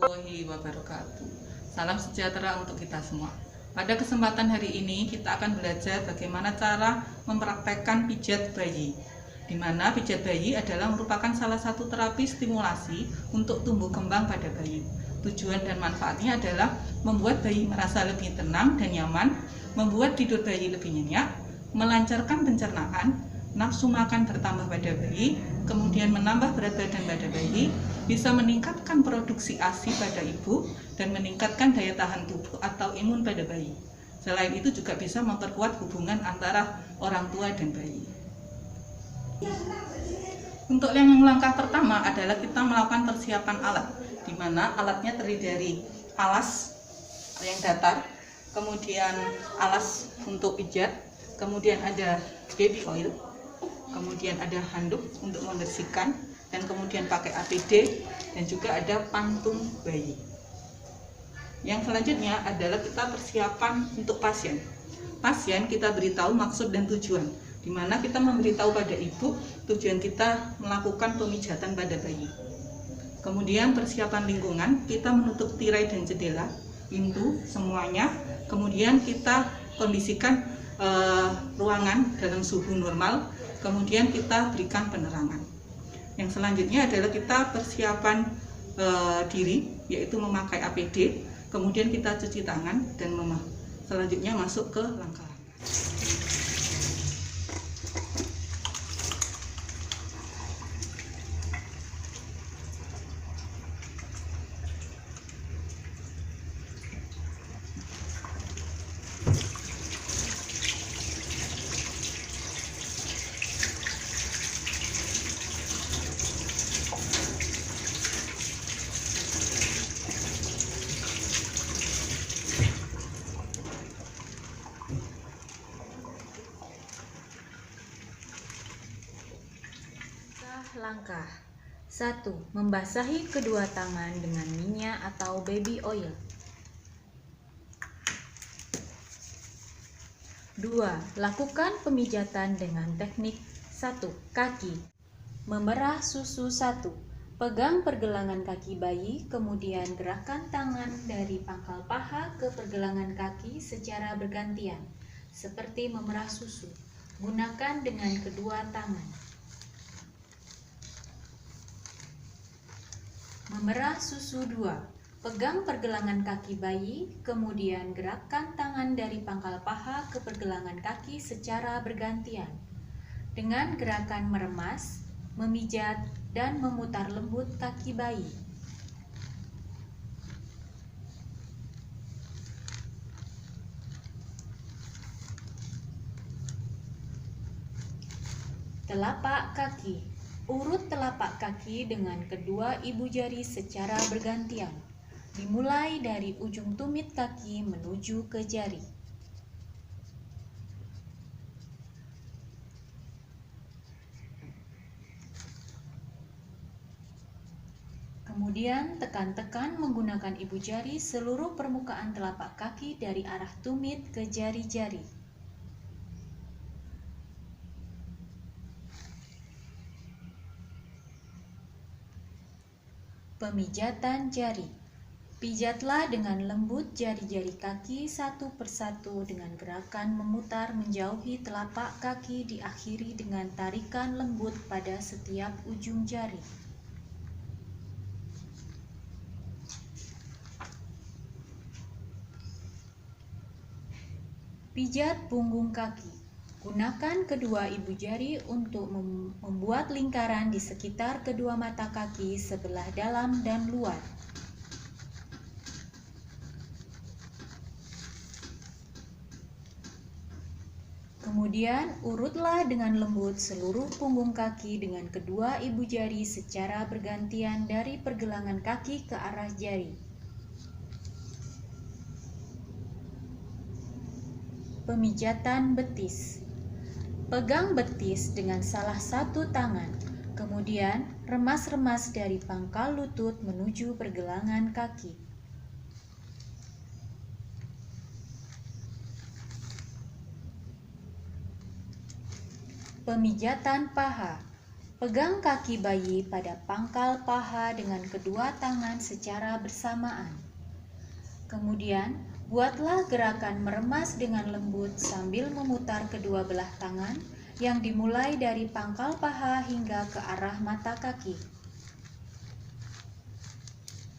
warahmatullahi wabarakatuh. Salam sejahtera untuk kita semua. Pada kesempatan hari ini kita akan belajar bagaimana cara mempraktekkan pijat bayi, di mana pijat bayi adalah merupakan salah satu terapi stimulasi untuk tumbuh kembang pada bayi. Tujuan dan manfaatnya adalah membuat bayi merasa lebih tenang dan nyaman, membuat tidur bayi lebih nyenyak, melancarkan pencernaan, nafsu makan bertambah pada bayi, kemudian menambah berat badan pada bayi, bisa meningkatkan produksi ASI pada ibu, dan meningkatkan daya tahan tubuh atau imun pada bayi. Selain itu juga bisa memperkuat hubungan antara orang tua dan bayi. Untuk yang langkah pertama adalah kita melakukan persiapan alat, di mana alatnya terdiri dari alas yang datar, kemudian alas untuk pijat, kemudian ada baby oil, kemudian ada handuk untuk membersihkan, dan kemudian pakai APD, dan juga ada pantung bayi. Yang selanjutnya adalah kita persiapan untuk pasien. Pasien kita beritahu maksud dan tujuan, di mana kita memberitahu pada ibu tujuan kita melakukan pemijatan pada bayi. Kemudian persiapan lingkungan, kita menutup tirai dan jendela, pintu semuanya. Kemudian kita kondisikan ruangan dalam suhu normal. Kemudian kita berikan penerangan. Yang selanjutnya adalah kita persiapan diri, yaitu memakai APD. Kemudian kita cuci tangan dan selanjutnya masuk ke langkah-langkah. Langkah 1. Membasahi kedua tangan dengan minyak atau baby oil. 2. Lakukan pemijatan dengan teknik 1. Kaki. Memerah susu 1. Pegang pergelangan kaki bayi, kemudian gerakkan tangan dari pangkal paha ke pergelangan kaki secara bergantian, seperti memerah susu. Gunakan dengan kedua tangan. Memerah susu 2. Pegang pergelangan kaki bayi, kemudian gerakkan tangan dari pangkal paha ke pergelangan kaki secara bergantian. Dengan gerakan meremas, memijat, dan memutar lembut kaki bayi. Telapak kaki. Urut telapak kaki dengan kedua ibu jari secara bergantian, dimulai dari ujung tumit kaki menuju ke jari. Kemudian tekan-tekan menggunakan ibu jari seluruh permukaan telapak kaki dari arah tumit ke jari-jari. Pemijatan jari. Pijatlah dengan lembut jari-jari kaki satu persatu dengan gerakan memutar menjauhi telapak kaki, diakhiri dengan tarikan lembut pada setiap ujung jari. Pijat punggung kaki. Gunakan kedua ibu jari untuk membuat lingkaran di sekitar kedua mata kaki sebelah dalam dan luar. Kemudian urutlah dengan lembut seluruh punggung kaki dengan kedua ibu jari secara bergantian dari pergelangan kaki ke arah jari. Pemijatan betis. Pegang betis dengan salah satu tangan, kemudian remas-remas dari pangkal lutut menuju pergelangan kaki. Pemijatan paha. Pegang kaki bayi pada pangkal paha dengan kedua tangan secara bersamaan. Kemudian, buatlah gerakan meremas dengan lembut sambil memutar kedua belah tangan yang dimulai dari pangkal paha hingga ke arah mata kaki.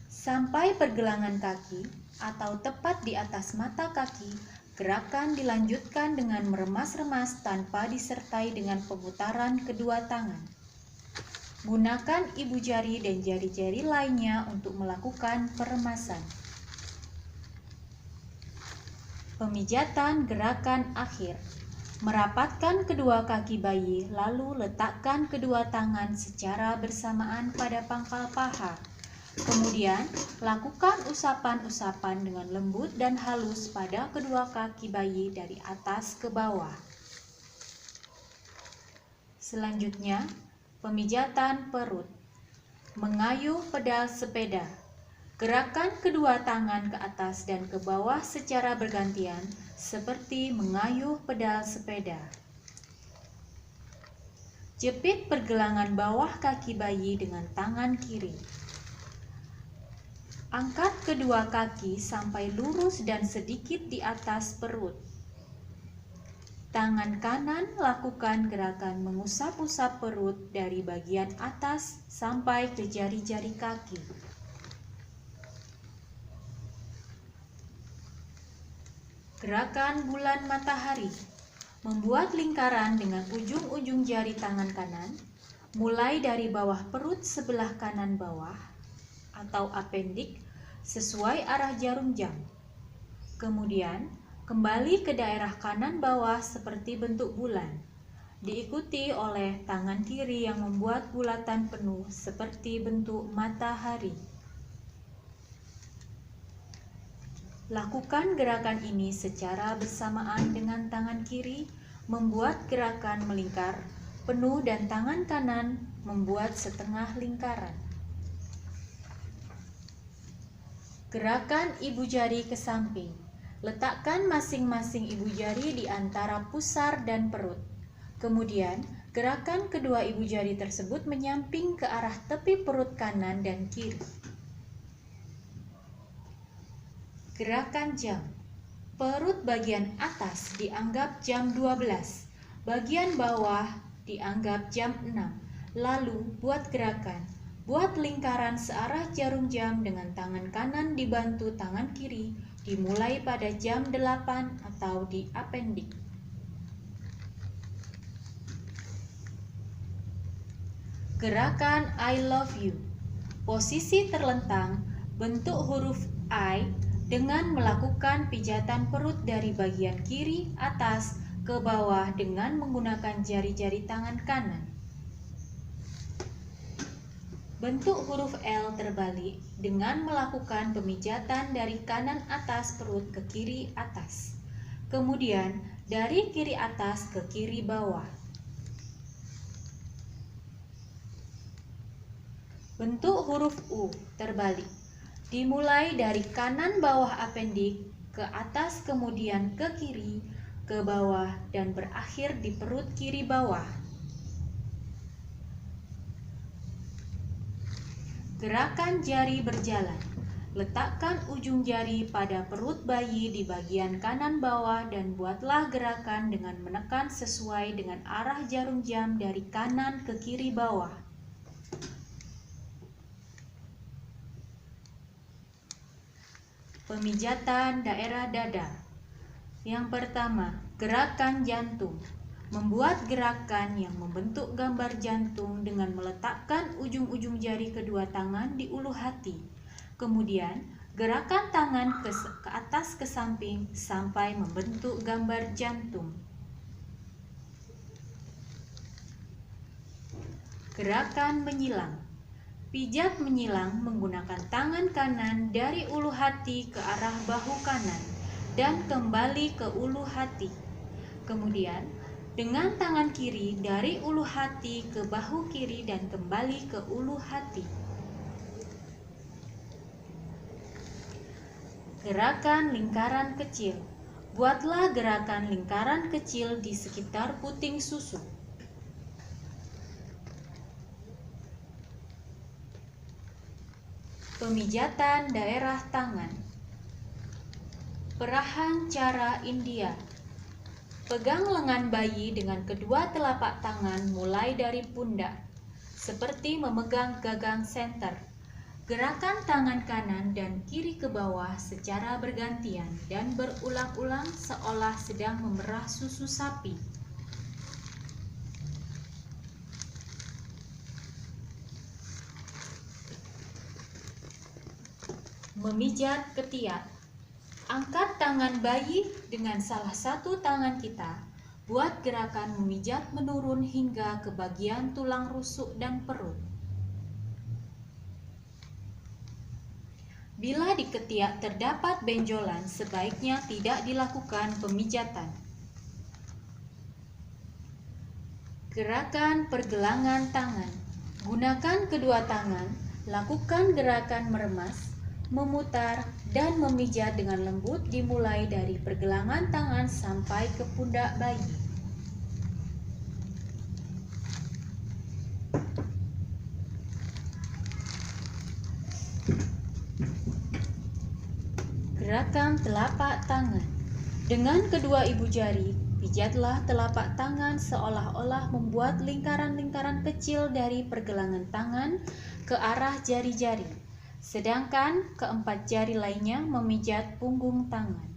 Sampai pergelangan kaki atau tepat di atas mata kaki, gerakan dilanjutkan dengan meremas-remas tanpa disertai dengan pemutaran kedua tangan. Gunakan ibu jari dan jari-jari lainnya untuk melakukan peremasan. Pemijatan gerakan akhir. Merapatkan kedua kaki bayi, lalu letakkan kedua tangan secara bersamaan pada pangkal paha. Kemudian, lakukan usapan-usapan dengan lembut dan halus pada kedua kaki bayi dari atas ke bawah. Selanjutnya, pemijatan perut. Mengayuh pedal sepeda. Gerakan kedua tangan ke atas dan ke bawah secara bergantian, seperti mengayuh pedal sepeda. Jepit pergelangan bawah kaki bayi dengan tangan kiri. Angkat kedua kaki sampai lurus dan sedikit di atas perut. Tangan kanan lakukan gerakan mengusap-usap perut dari bagian atas sampai ke jari-jari kaki. Gerakan bulan matahari. Membuat lingkaran dengan ujung-ujung jari tangan kanan, mulai dari bawah perut sebelah kanan bawah atau apendik sesuai arah jarum jam. Kemudian, kembali ke daerah kanan bawah seperti bentuk bulan, diikuti oleh tangan kiri yang membuat bulatan penuh seperti bentuk matahari. Lakukan gerakan ini secara bersamaan dengan tangan kiri membuat gerakan melingkar penuh dan tangan kanan membuat setengah lingkaran. Gerakan ibu jari ke samping. Letakkan masing-masing ibu jari di antara pusar dan perut. Kemudian, gerakan kedua ibu jari tersebut menyamping ke arah tepi perut kanan dan kiri. Gerakan jam. Perut bagian atas dianggap jam 12, bagian bawah dianggap jam 6. Lalu, buat gerakan. Buat lingkaran searah jarum jam dengan tangan kanan dibantu tangan kiri, dimulai pada jam 8 atau di apendik. Gerakan I love you. Posisi terlentang, bentuk huruf I dengan melakukan pijatan perut dari bagian kiri atas ke bawah dengan menggunakan jari-jari tangan kanan. Bentuk huruf L terbalik dengan melakukan pemijatan dari kanan atas perut ke kiri atas. Kemudian dari kiri atas ke kiri bawah. Bentuk huruf U terbalik. Dimulai dari kanan bawah apendik ke atas kemudian ke kiri, ke bawah dan berakhir di perut kiri bawah. Gerakan jari berjalan. Letakkan ujung jari pada perut bayi di bagian kanan bawah dan buatlah gerakan dengan menekan sesuai dengan arah jarum jam dari kanan ke kiri bawah. Pemijatan daerah dada. Yang pertama, gerakan jantung. Membuat gerakan yang membentuk gambar jantung dengan meletakkan ujung-ujung jari kedua tangan di ulu hati. Kemudian, gerakan tangan ke atas ke samping sampai membentuk gambar jantung. Gerakan menyilang. Pijat menyilang menggunakan tangan kanan dari ulu hati ke arah bahu kanan dan kembali ke ulu hati. Kemudian, dengan tangan kiri dari ulu hati ke bahu kiri dan kembali ke ulu hati. Gerakan lingkaran kecil. Buatlah gerakan lingkaran kecil di sekitar puting susu. Pemijatan daerah tangan. Perahan cara India. Pegang lengan bayi dengan kedua telapak tangan mulai dari pundak, seperti memegang gagang senter. Gerakan tangan kanan dan kiri ke bawah secara bergantian dan berulang-ulang seolah sedang memerah susu sapi. Memijat ketiak. Angkat tangan bayi dengan salah satu tangan kita. Buat gerakan memijat menurun hingga ke bagian tulang rusuk dan perut. Bila di ketiak terdapat benjolan, sebaiknya tidak dilakukan pemijatan. Gerakan pergelangan tangan. Gunakan kedua tangan, lakukan gerakan meremas, memutar, dan memijat dengan lembut dimulai dari pergelangan tangan sampai ke pundak bayi. Gerakan telapak tangan. Dengan kedua ibu jari, pijatlah telapak tangan seolah-olah membuat lingkaran-lingkaran kecil dari pergelangan tangan ke arah jari-jari, sedangkan keempat jari lainnya memijat punggung tangan.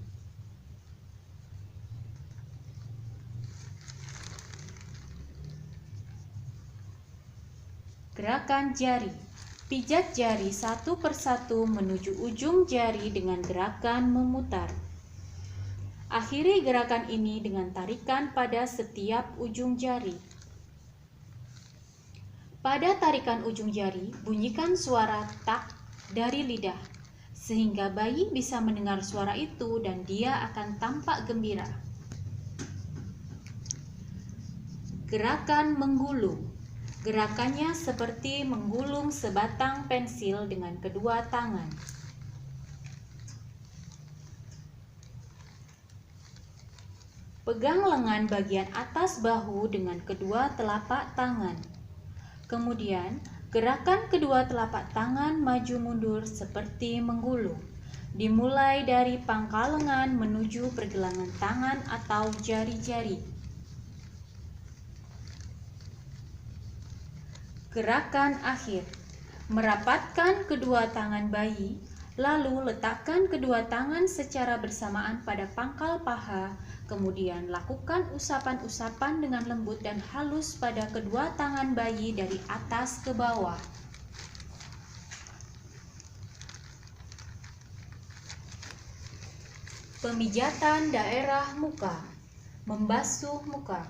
Gerakan jari. Pijat jari satu persatu menuju ujung jari dengan gerakan memutar. Akhiri gerakan ini dengan tarikan pada setiap ujung jari. Pada tarikan ujung jari, bunyikan suara tak dari lidah, sehingga bayi bisa mendengar suara itu dan dia akan tampak gembira. Gerakan menggulung. Gerakannya seperti menggulung sebatang pensil dengan kedua tangan. Pegang lengan bagian atas bahu dengan kedua telapak tangan. Kemudian, gerakan kedua telapak tangan maju mundur seperti menggulung, dimulai dari pangkal lengan menuju pergelangan tangan atau jari-jari. Gerakan akhir. Merapatkan kedua tangan bayi, lalu letakkan kedua tangan secara bersamaan pada pangkal paha, kemudian lakukan usapan-usapan dengan lembut dan halus pada kedua tangan bayi dari atas ke bawah. Pemijatan daerah muka. Membasuh muka.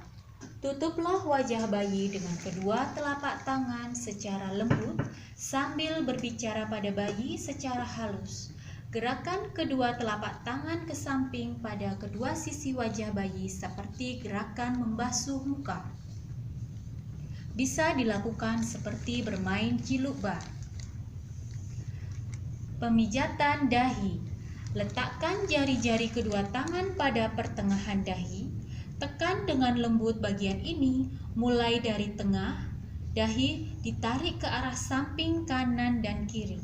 Tutuplah wajah bayi dengan kedua telapak tangan secara lembut sambil berbicara pada bayi secara halus. Gerakan kedua telapak tangan ke samping pada kedua sisi wajah bayi seperti gerakan membasuh muka. Bisa dilakukan seperti bermain cilukbar. Pemijatan dahi. Letakkan jari-jari kedua tangan pada pertengahan dahi. Tekan dengan lembut bagian ini, mulai dari tengah, dahi ditarik ke arah samping kanan dan kiri.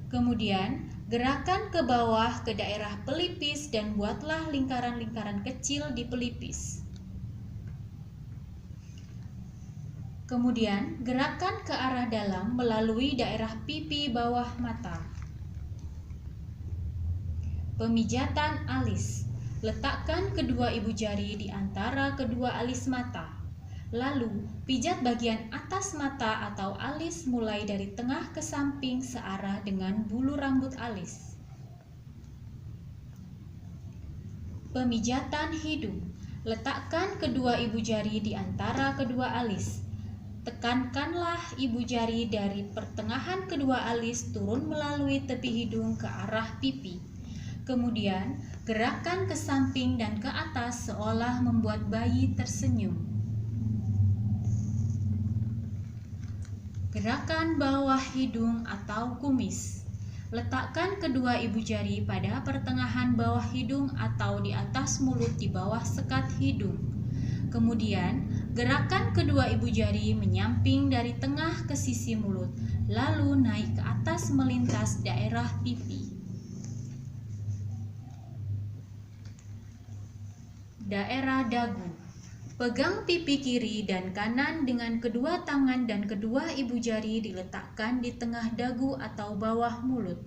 Kemudian, gerakan ke bawah ke daerah pelipis dan buatlah lingkaran-lingkaran kecil di pelipis. Kemudian, gerakan ke arah dalam melalui daerah pipi bawah mata. Pemijatan alis. Letakkan kedua ibu jari di antara kedua alis mata. Lalu, pijat bagian atas mata atau alis mulai dari tengah ke samping searah dengan bulu rambut alis. Pemijatan hidung. Letakkan kedua ibu jari di antara kedua alis. Tekankanlah ibu jari dari pertengahan kedua alis turun melalui tepi hidung ke arah pipi. Kemudian, gerakan ke samping dan ke atas seolah membuat bayi tersenyum. Gerakan bawah hidung atau kumis. Letakkan kedua ibu jari pada pertengahan bawah hidung atau di atas mulut di bawah sekat hidung. Kemudian, Gerakan kedua ibu jari menyamping dari tengah ke sisi mulut, lalu naik ke atas melintas daerah pipi. Daerah dagu. Pegang pipi kiri dan kanan dengan kedua tangan dan kedua ibu jari diletakkan di tengah dagu atau bawah mulut.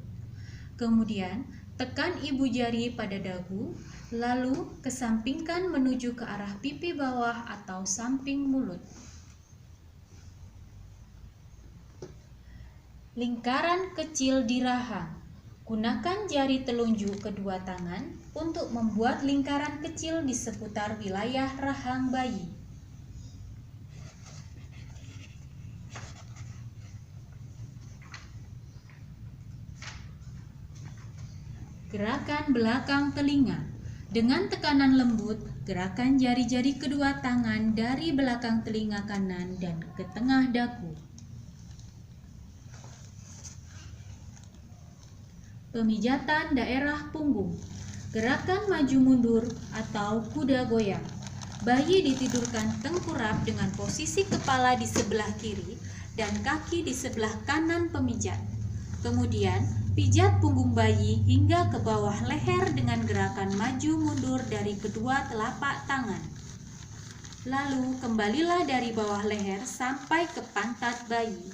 Kemudian, tekan ibu jari pada dagu, lalu kesampingkan menuju ke arah pipi bawah atau samping mulut. Lingkaran kecil di rahang. Gunakan jari telunjuk kedua tangan untuk membuat lingkaran kecil di seputar wilayah rahang bayi. Gerakan belakang telinga. Dengan tekanan lembut, gerakan jari-jari kedua tangan dari belakang telinga kanan dan ke tengah dagu. Pemijatan daerah punggung. Gerakan maju mundur atau kuda goyang. Bayi ditidurkan tengkurap dengan posisi kepala di sebelah kiri dan kaki di sebelah kanan pemijat. Kemudian, pijat punggung bayi hingga ke bawah leher dengan gerakan maju mundur dari kedua telapak tangan. Lalu, kembalilah dari bawah leher sampai ke pantat bayi.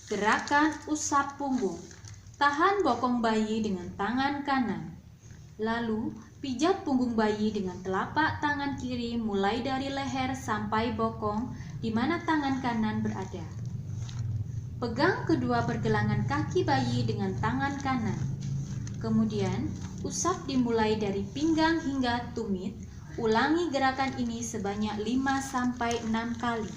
Gerakan usap punggung. Tahan bokong bayi dengan tangan kanan. Lalu, pijat punggung bayi dengan telapak tangan kiri mulai dari leher sampai bokong di mana tangan kanan berada. Pegang kedua pergelangan kaki bayi dengan tangan kanan. Kemudian, usap dimulai dari pinggang hingga tumit. Ulangi gerakan ini sebanyak 5-6 kali.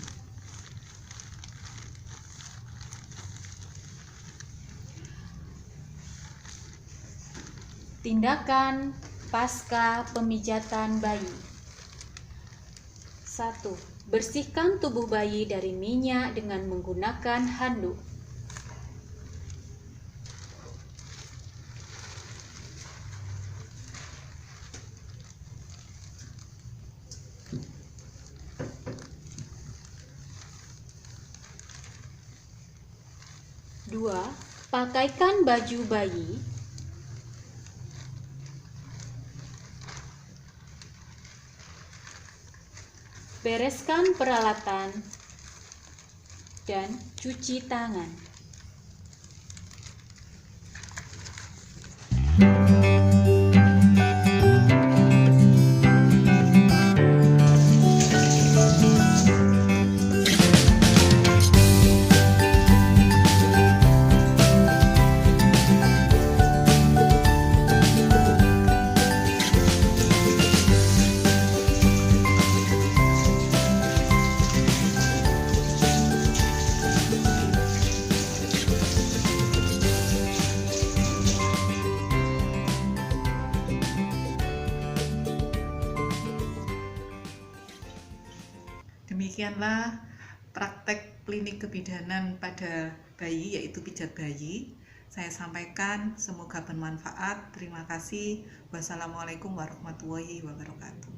Tindakan pasca pemijatan bayi. 1. Bersihkan tubuh bayi dari minyak dengan menggunakan handuk. 2. Pakaikan baju bayi. 3. Bereskan peralatan dan cuci tangan. Demikianlah praktek klinik kebidanan pada bayi, yaitu pijat bayi. Saya sampaikan, semoga bermanfaat. Terima kasih. Wassalamualaikum warahmatullahi wabarakatuh.